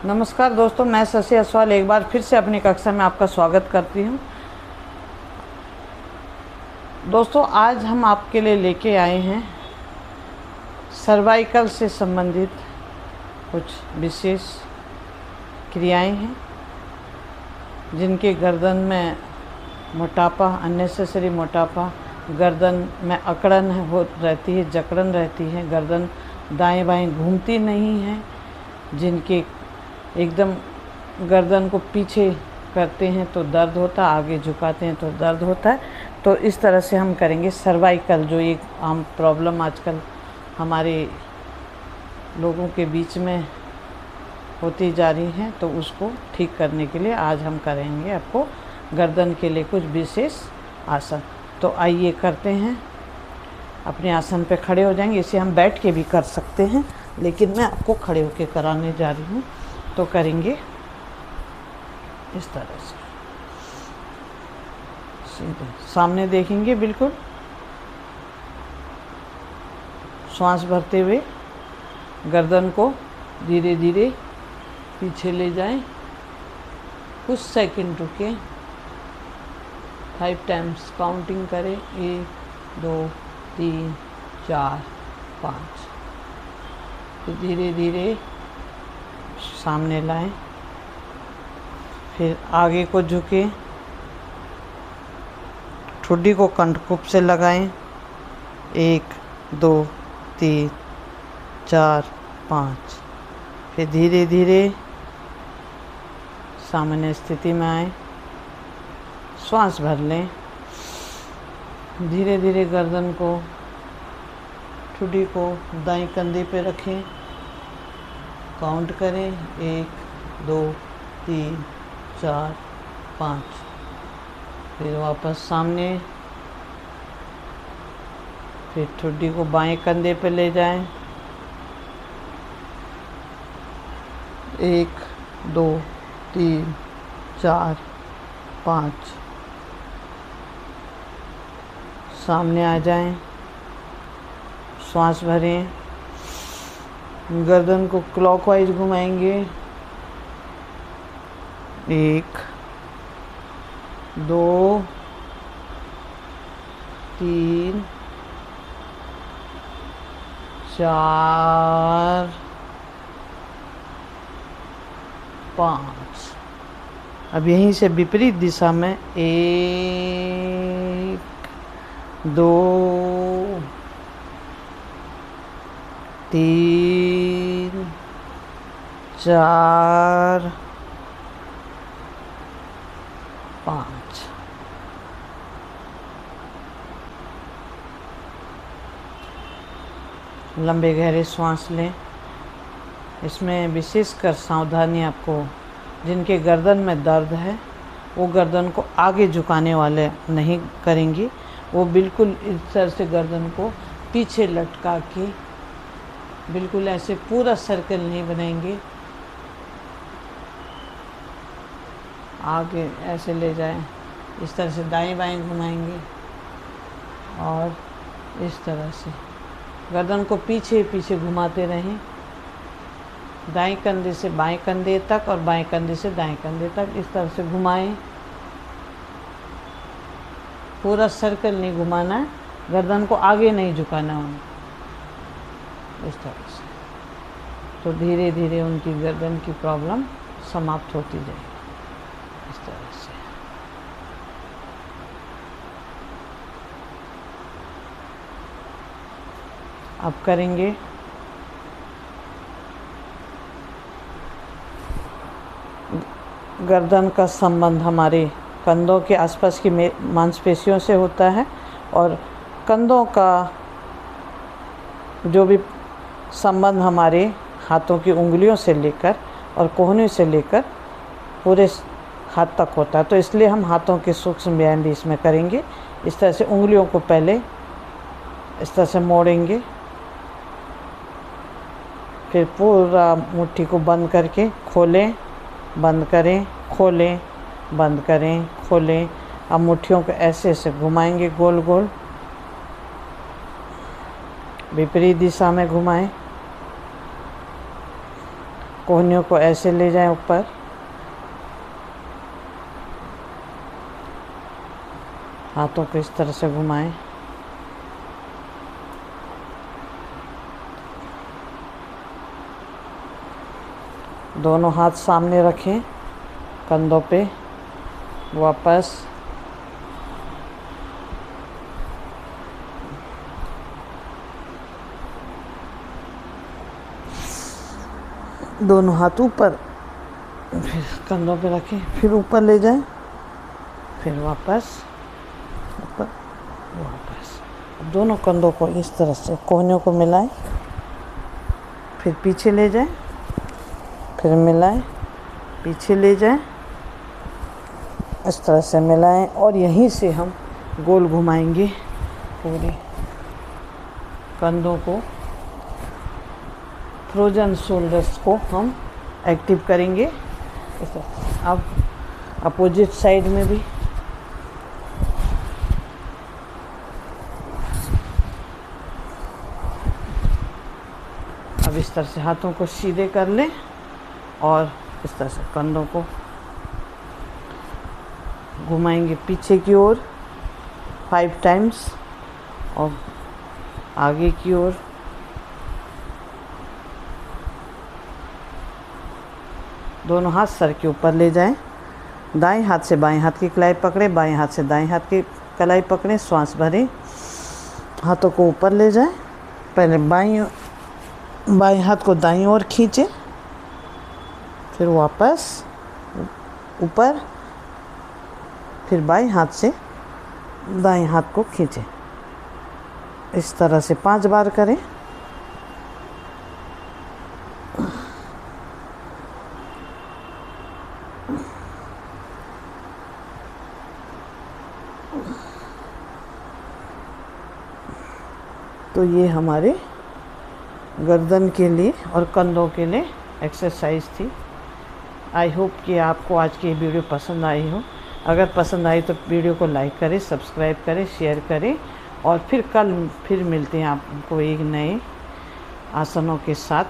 नमस्कार दोस्तों, मैं शशि असवाल एक बार फिर से अपनी कक्षा में आपका स्वागत करती हूं। दोस्तों, आज हम आपके लिए लेके आए हैं सर्वाइकल से संबंधित कुछ विशेष क्रियाएं हैं जिनके गर्दन में मोटापा, अननेसेसरी मोटापा, गर्दन में अकड़न हो रहती है, जकड़न रहती है, गर्दन दाएं बाएं घूमती नहीं है, जिनके एकदम गर्दन को पीछे करते हैं तो दर्द होता है, आगे झुकाते हैं तो दर्द होता है। तो इस तरह से हम करेंगे सर्वाइकल, जो एक आम प्रॉब्लम आजकल हमारे लोगों के बीच में होती जा रही है, तो उसको ठीक करने के लिए आज हम करेंगे आपको गर्दन के लिए कुछ विशेष आसन। तो आइए करते हैं। अपने आसन पे खड़े हो जाएंगे। इसे हम बैठ के भी कर सकते हैं, लेकिन मैं आपको खड़े होके कराने जा रही हूँ। तो करेंगे इस तरह से, सीधे सामने देखेंगे, बिल्कुल श्वास भरते हुए गर्दन को धीरे धीरे पीछे ले जाएं। कुछ सेकंड रुके, 5 टाइम्स काउंटिंग करें, 1 2 3 4 5। फिर धीरे धीरे सामने लाएं, फिर आगे को झुके, ठुड्डी को कंठकूप से लगाएं, 1 2 3 4 5। फिर धीरे धीरे सामान्य स्थिति में आए, श्वास भर लें, धीरे धीरे गर्दन को, ठुड्डी को दाएं कंधे पे रखें, काउंट करें, 1 2 3 4 5। फिर वापस सामने, फिर ठुड्डी को बाएं कंधे पे ले जाएं, 1 2 3 4 5। सामने आ जाएं, श्वास भरें, गर्दन को क्लॉकवाइज घुमाएंगे, 1 2 3 4 5। अब यहीं से विपरीत दिशा में 1 2 3 4 5। लंबे गहरे श्वास लें। इसमें विशेषकर सावधानी, आपको जिनके गर्दन में दर्द है वो गर्दन को आगे झुकाने वाले नहीं करेंगे, वो बिल्कुल इस तरह से गर्दन को पीछे लटका के बिल्कुल ऐसे पूरा सर्कल नहीं बनाएंगे, आगे ऐसे ले जाएं, इस तरह से दाएं बाएं घुमाएंगे और इस तरह से गर्दन को पीछे पीछे घुमाते रहें, दाएं कंधे से बाएं कंधे तक और बाएं कंधे से दाएं कंधे तक, इस तरह से घुमाएं। पूरा सर्कल नहीं घुमाना है, गर्दन को आगे नहीं झुकाना है, इस तरह से। तो धीरे धीरे उनकी गर्दन की प्रॉब्लम समाप्त होती जाएगी, इस तरह से। अब करेंगे गर्दन का संबंध हमारे कंधों के आसपास की मांसपेशियों से होता है, और कंधों का जो भी संबंध हमारे हाथों की उंगलियों से लेकर और कोहनी से लेकर पूरे हाथ तक होता है। तो इसलिए हम हाथों के सूक्ष्म व्यायाम भी इसमें करेंगे। इस तरह से उंगलियों को पहले इस तरह से मोड़ेंगे, फिर पूरा मुट्ठी को बंद करके खोलें, बंद करें, खोलें, बंद करें, खोलें। अब मुट्ठियों को ऐसे ऐसे घुमाएंगे गोल गोल, विपरीत दिशा में घुमाएं। कोहनियों को ऐसे ले जाएं ऊपर, हाथों को इस तरह से घुमाएं, दोनों हाथ सामने रखें कंधों पे, वापस दोनों हाथ ऊपर, फिर कंधों पे रखें, फिर ऊपर ले जाएं, फिर वापस ऊपर, वापस। दोनों कंधों को इस तरह से कोहनियों को मिलाएं, फिर पीछे ले जाएं, फिर मिलाएं, पीछे ले जाएं, इस तरह से मिलाएं और यहीं से हम गोल घुमाएंगे पूरे कंधों को। फ्रोजन शोल्डर्स को हम एक्टिव करेंगे। इस तरह अब अपोजिट साइड में भी अब इस तरह से हाथों को सीधे कर लें और इस तरह से कंधों को घुमाएंगे पीछे की ओर 5 टाइम्स और आगे की ओर। दोनों हाथ सर के ऊपर ले जाएं, दाएं हाथ से बाएं हाथ की कलाई पकड़े, बाएं हाथ से दाएं हाथ की कलाई पकड़े, श्वास भरें, हाथों को ऊपर ले जाएं। पहले बाएं हाथ को दाईं ओर खींचें, फिर वापस ऊपर, फिर बाएं हाथ से दाएं हाथ को खींचें। इस तरह से 5 बार करें। तो ये हमारे गर्दन के लिए और कंधों के लिए एक्सरसाइज थी। आई होप कि आपको आज की वीडियो पसंद आई हो। अगर पसंद आई तो वीडियो को लाइक करें, सब्सक्राइब करें, शेयर करें और फिर कल मिलते हैं आपको एक नए आसनों के साथ।